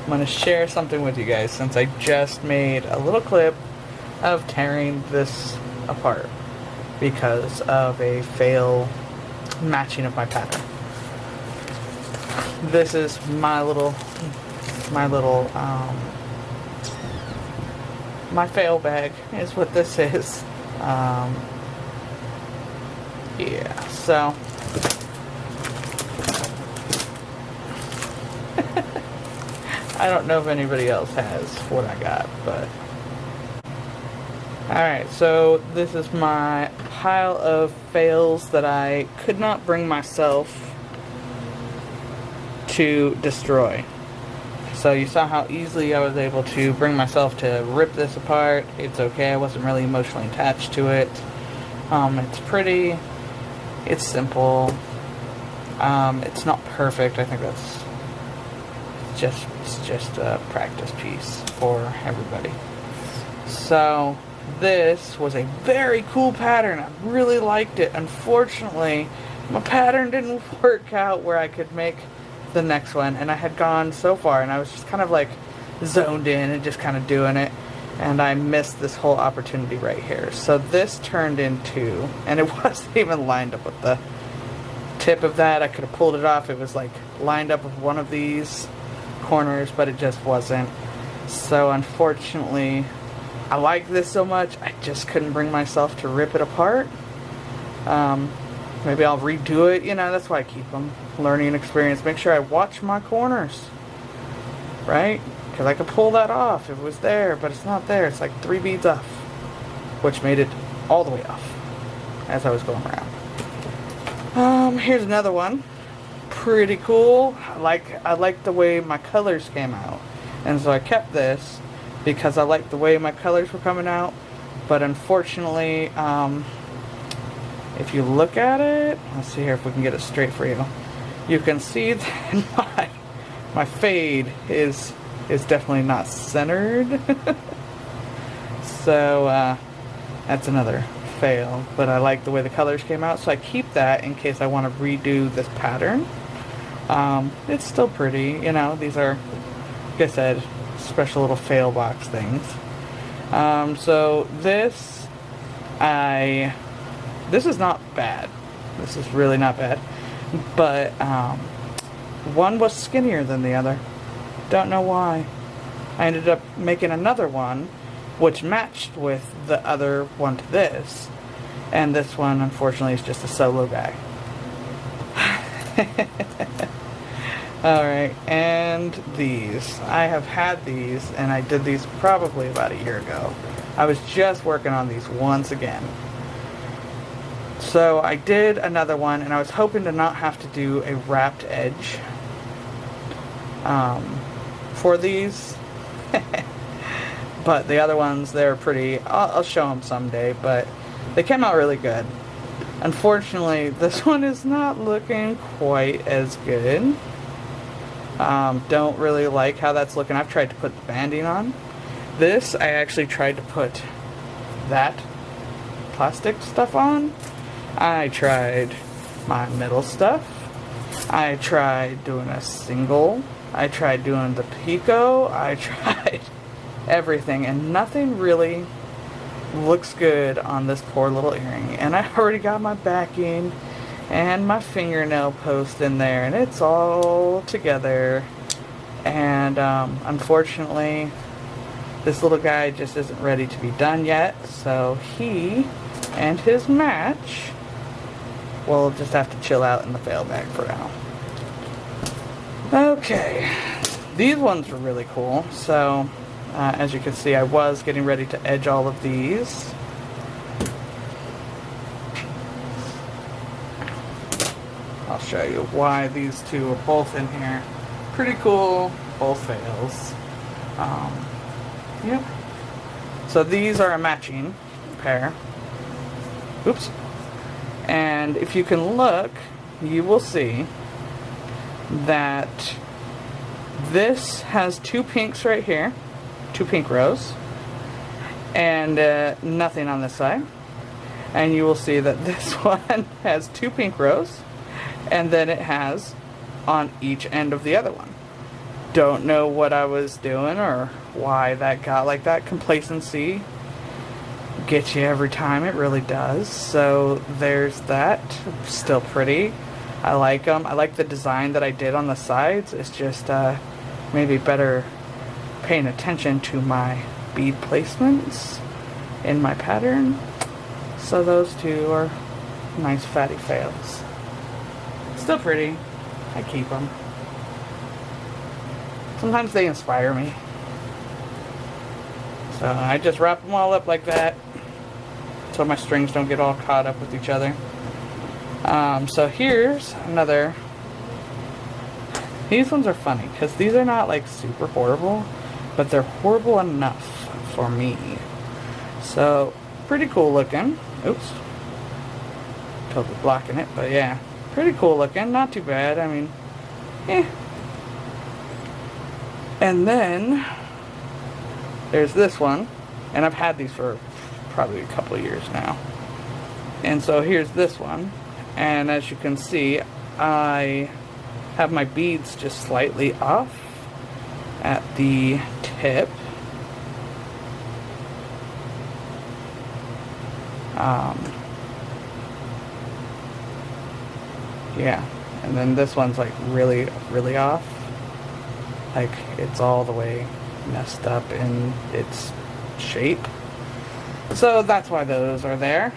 going to share something with you guys since I just made a little clip of tearing this apart because of a fail matching of my pattern. This is my fail bag is what this is. Yeah, so I don't know if anybody else has what I got, but alright, so this is my pile of fails that I could not bring myself to destroy. So you saw how easily I was able to bring myself to rip this apart. It's okay, I wasn't really emotionally attached to it. It's pretty, it's simple, it's not perfect. I think that's just a practice piece for everybody. So this was a very cool pattern. I really liked it. Unfortunately, my pattern didn't work out where I could make the next one, and I had gone so far and I was just kind of like zoned in and just kind of doing it, and I missed this whole opportunity right here. So this turned into, and it wasn't even lined up with the tip of that. I could have pulled it off. It was like lined up with one of these corners, but it just wasn't. So unfortunately, I like this so much, I just couldn't bring myself to rip it apart. Maybe I'll redo it, you know, that's why I keep them. Learning experience. Make sure I watch my corners, right? Because I could pull that off if it was there, but it's not there. It's like 3 beads off, which made it all the way off as I was going around. Here's another one. Pretty cool. I like the way my colors came out, and so I kept this because I like the way my colors were coming out. But unfortunately, if you look at it, let's see here if we can get it straight for you. You can see that my fade is definitely not centered. So that's another fail. But I like the way the colors came out, so I keep that in case I want to redo this pattern. It's still pretty, you know. These are, like I said, special little fail box things. So this is not bad. This is really not bad. But one was skinnier than the other. Don't know why. I ended up making another one which matched with the other one to this. And this one, unfortunately, is just a solo guy. Alright, and these. I have had these, and I did these probably about a year ago. I was just working on these once again. So I did another one, and I was hoping to not have to do a wrapped edge for these. But the other ones, they're pretty, I'll show them someday, but they came out really good. Unfortunately, this one is not looking quite as good. Don't really like how that's looking. I've tried to put the banding on. This, I actually tried to put that plastic stuff on. I tried my metal stuff. I tried doing a single. I tried doing the picot. I tried everything, and nothing really looks good on this poor little earring. And I already got my backing and my fingernail post in there, and it's all together. And unfortunately, this little guy just isn't ready to be done yet, so he and his match will just have to chill out in the fail bag for now. Okay, these ones are really cool. So as you can see, I was getting ready to edge all of these. I'll show you why these two are both in here. Pretty cool, both fails. Yep. So these are a matching pair. Oops. And if you can look, you will see that this has 2 pinks right here, 2 pink rows, and nothing on this side. And you will see that this one has 2 pink rows, and then it has on each end of the other one. don't know what I was doing or why that got like that. Complacency gets you every time, it really does. So there's that. Still pretty. I like them. I like the design that I did on the sides. It's just maybe better paying attention to my bead placements in my pattern. So those two are nice fatty fails. Still pretty. I keep them. Sometimes they inspire me. So I just wrap them all up like that so my strings don't get all caught up with each other. So here's another. These ones are funny because these are not like super horrible, but they're horrible enough for me. So pretty cool looking. Oops. Totally blocking it, but yeah. Pretty cool looking. Not too bad. I mean, eh. And then there's this one, and I've had these for probably a couple of years now. And so here's this one, and as you can see, I have my beads just slightly off at the tip. Yeah, and then this one's like really, really off. Like it's all the way messed up in its shape. So that's why those are there.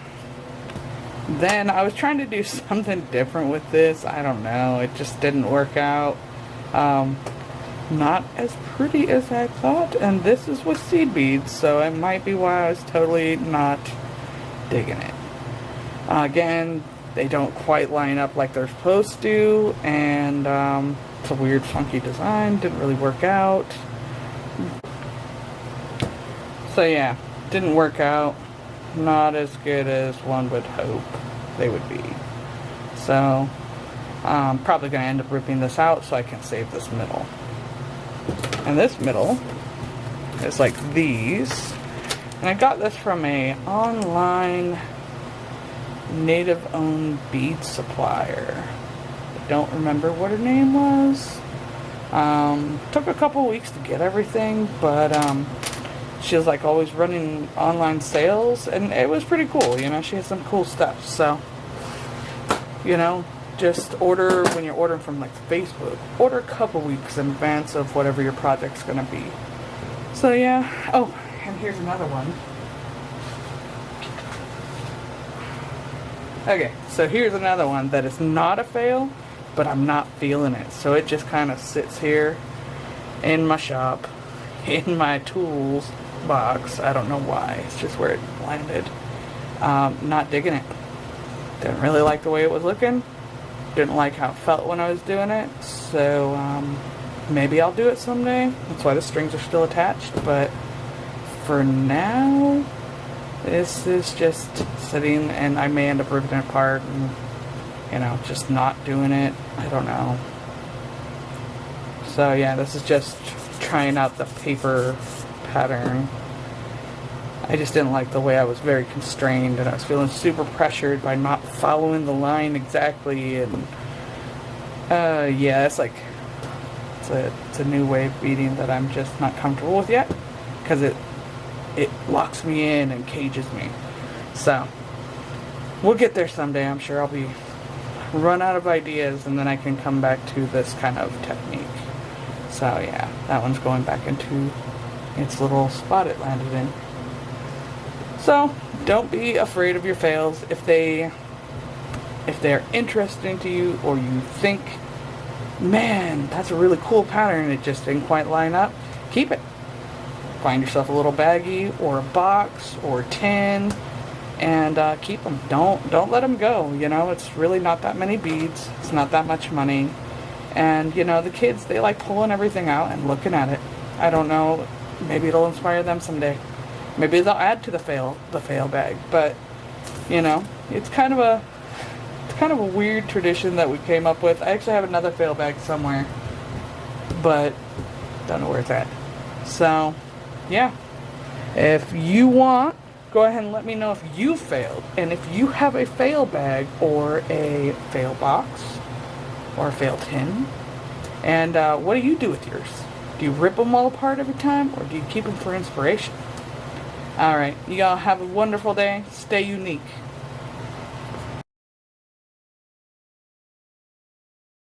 Then I was trying to do something different with this. I don't know. It just didn't work out. Not as pretty as I thought. And this is with seed beads, so it might be why I was totally not digging it. Again, they don't quite line up like they're supposed to, and it's a weird, funky design. Didn't really work out. So yeah, didn't work out. Not as good as one would hope they would be. So I'm probably going to end up ripping this out so I can save this middle. And this middle is like these. And I got this from a online native-owned bead supplier. I don't remember what her name was. Took a couple weeks to get everything, but she was like always running online sales, and it was pretty cool. You know, she had some cool stuff. So, you know, just order when you're ordering from like Facebook. Order a couple weeks in advance of whatever your project's gonna be. So yeah. Oh, and here's another one. Okay, so here's another one that is not a fail, but I'm not feeling it. So it just kind of sits here in my shop, in my tools box. I don't know why. It's just where it landed. Not digging it. Didn't really like the way it was looking. Didn't like how it felt when I was doing it. So maybe I'll do it someday. That's why the strings are still attached. But for now, this is just sitting, and I may end up ripping it apart and, you know, just not doing it. I don't know. So yeah, this is just trying out the paper pattern. I just didn't like the way I was very constrained, and I was feeling super pressured by not following the line exactly. And yeah, it's like it's a new way of beading that I'm just not comfortable with yet, because it locks me in and cages me. So we'll get there someday. I'm sure I'll be run out of ideas, and then I can come back to this kind of technique. So yeah, that one's going back into its little spot it landed in. So don't be afraid of your fails. If they're interesting to you, or you think, man, that's a really cool pattern, it just didn't quite line up, keep it. Find yourself a little baggie or a box or tin, and keep them. Don't let them go. You know, it's really not that many beads. It's not that much money. And you know, the kids, they like pulling everything out and looking at it. I don't know. Maybe it'll inspire them someday. Maybe they'll add to the fail bag. But you know, it's kind of a weird tradition that we came up with. I actually have another fail bag somewhere, but don't know where it's at. So yeah, if you want, go ahead and let me know if you failed. And if you have a fail bag or a fail box or a fail tin, And what do you do with yours? Do you rip them all apart every time, or do you keep them for inspiration? Alright, you all have a wonderful day. Stay unique.